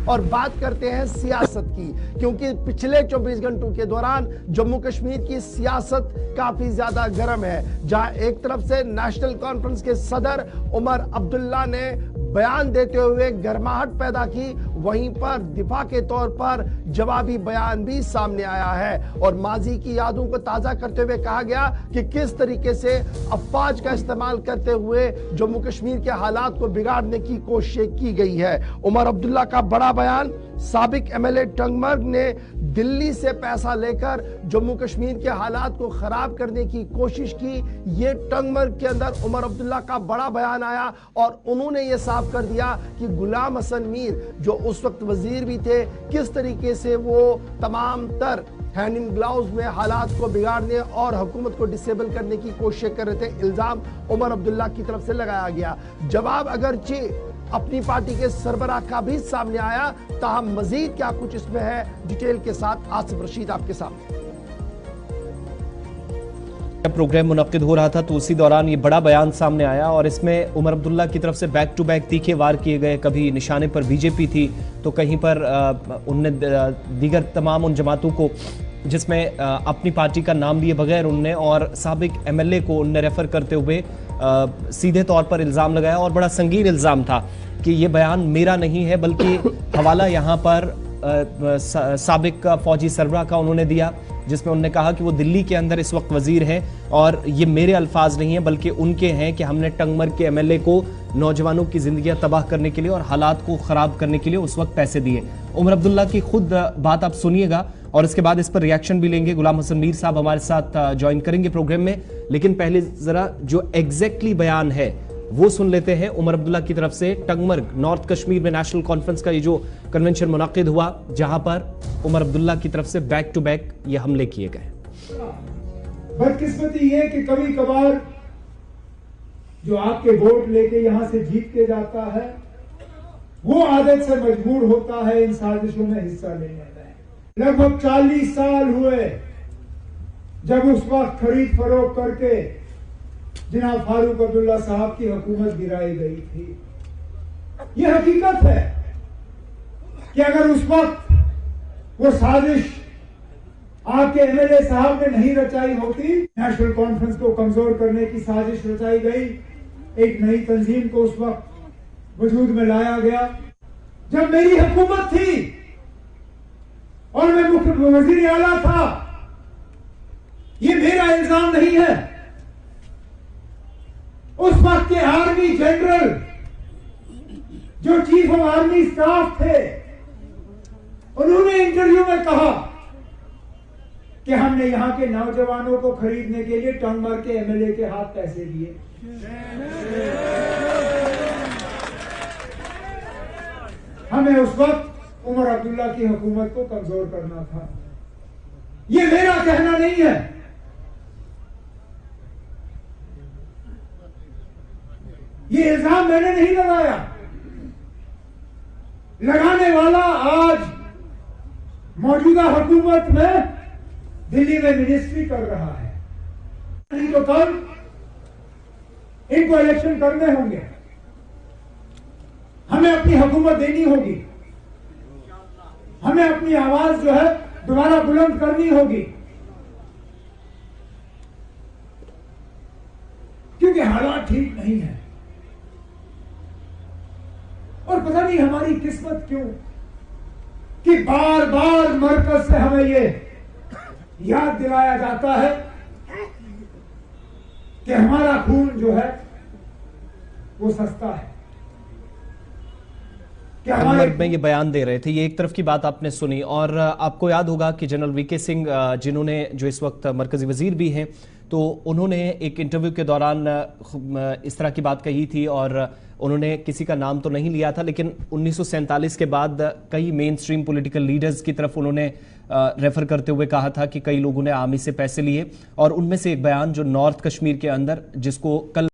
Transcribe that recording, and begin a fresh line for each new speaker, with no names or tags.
और बात करते हैं सियासत की, क्योंकि पिछले 24 घंटों के दौरान जम्मू कश्मीर की सियासत काफी ज्यादा गर्म है, जहां एक तरफ से नेशनल कॉन्फ्रेंस के सदर उमर अब्दुल्ला ने बयान देते हुए गर्माहट पैदा की, वहीं पर दिफा के तौर पर जवाबी बयान भी सामने आया है और माजी की यादों को ताजा करते हुए कहा गया कि किस तरीके से अफवाज का इस्तेमाल करते हुए जम्मू कश्मीर के हालात को बिगाड़ने की कोशिश की गई है। उमर अब्दुल्ला का बड़ा बयान, साबिक एमएलए टंगमर्ग ने दिल्ली से पैसा लेकर जम्मू कश्मीर के हालात को खराब करने की कोशिश की। ये टंगमर्ग के अंदर उमर अब्दुल्ला का बड़ा बयान आया और उन्होंने ये साफ कर दिया कि गुलाम हसन मीर जो उस वक्त वजीर भी थे, किस तरीके से वो तमाम तर हैंड इन ग्लव्स में हालात को बिगाड़ने और हुकूमत को डिसेबल करने की कोशिश कर रहे थे। इल्जाम उमर अब्दुल्ला की तरफ से लगाया गया। जवाब अगरचे अपनी पार्टी के सरबराह का भी सामने आया, ताहम मजीद क्या कुछ इसमें है, डिटेल के साथ आसिफ रशीद आपके सामने।
प्रोग्राम मुनक्किद हो रहा था तो उसी दौरान ये बड़ा बयान सामने आया और इसमें उमर अब्दुल्ला की तरफ से बैक टू बैक तीखे वार किए गए। कभी निशाने पर बीजेपी थी तो कहीं पर उनने दीगर तमाम उन जमातों को जिसमें अपनी पार्टी का नाम लिए बगैर उनने और साबिक एमएलए को उनने रेफर करते हुए सीधे तौर पर इल्ज़ाम लगाया और बड़ा संगीन इल्ज़ाम था कि ये बयान मेरा नहीं है, बल्कि हवाला यहाँ पर साबिक फौजी सरबराह का उन्होंने दिया, जिसमें उन्होंने कहा कि वो दिल्ली के अंदर इस वक्त वजीर हैं और ये मेरे अल्फाज नहीं है बल्कि उनके हैं कि हमने टंगमर्ग के एमएलए को नौजवानों की जिंदगियां तबाह करने के लिए और हालात को खराब करने के लिए उस वक्त पैसे दिए। उमर अब्दुल्ला की खुद बात आप सुनिएगा और इसके बाद इस पर रिएक्शन भी लेंगे। गुलाम हसन मीर साहब हमारे साथ ज्वाइन करेंगे प्रोग्राम में, लेकिन पहले जरा जो एग्जैक्टली बयान है वो सुन लेते हैं उमर अब्दुल्ला की तरफ से। टंगमर्ग नॉर्थ कश्मीर में नेशनल कॉन्फ्रेंस का ये जो कन्वेंशन मुनक्किद हुआ, जहां पर उमर अब्दुल्ला की तरफ से बैक टू बैक ये हमले किए गए।
बदकिस्मती ये कि कभी कभार जो आपके वोट लेके यहां से जीत के जाता है वो आदत से मजबूर होता है इन साजिशों में हिस्सा लेने में। लगभग 40 साल हुए जब उस वक्त खरीद फरोख्त करके जनाब फारूक अब्दुल्ला साहब की हुकूमत गिराई गई थी। यह हकीकत है कि अगर उस वक्त वो साजिश आपके एमएलए साहब ने नहीं रचाई होती, नेशनल कॉन्फ्रेंस को कमजोर करने की साजिश रचाई गई, एक नई तंजीम को उस वक्त वजूद में लाया गया जब मेरी हुकूमत थी और मैं मुख्य वजीर आला था। ये मेरा इल्जाम नहीं है। उस वक्त के आर्मी जनरल जो चीफ ऑफ आर्मी स्टाफ थे, उन्होंने इंटरव्यू में कहा कि हमने यहां के नौजवानों को खरीदने के लिए टंगमर्ग के एमएलए के हाथ पैसे दिए। हमें उस वक्त उमर अब्दुल्ला की हुकूमत को कमजोर करना था। यह मेरा कहना नहीं है, ये इल्जाम मैंने नहीं लगाया। लगाने वाला आज मौजूदा हुकूमत में दिल्ली में मिनिस्ट्री कर रहा है। नहीं तो कल इनको इलेक्शन करने होंगे, हमें अपनी हुकूमत देनी होगी, हमें अपनी आवाज जो है दोबारा बुलंद करनी होगी, क्योंकि हालात ठीक नहीं है। और पता नहीं हमारी किस्मत क्यों कि बार बार मरकज से हमें ये याद दिलाया जाता है कि हमारा खून जो है वो सस्ता है।
टंगमर्ग में ये बयान दे रहे थे, ये एक तरफ की बात आपने सुनी और आपको याद होगा कि जनरल वीके सिंह जिन्होंने जो इस वक्त मरकजी वजीर भी हैं, तो उन्होंने एक इंटरव्यू के दौरान इस तरह की बात कही थी और उन्होंने किसी का नाम तो नहीं लिया था, लेकिन 1947 के बाद कई मेन स्ट्रीम पॉलिटिकल लीडर्स की तरफ उन्होंने रेफर करते हुए कहा था कि कई लोगों ने आर्मी से पैसे लिए और उनमें से एक बयान जो नॉर्थ कश्मीर के अंदर जिसको कल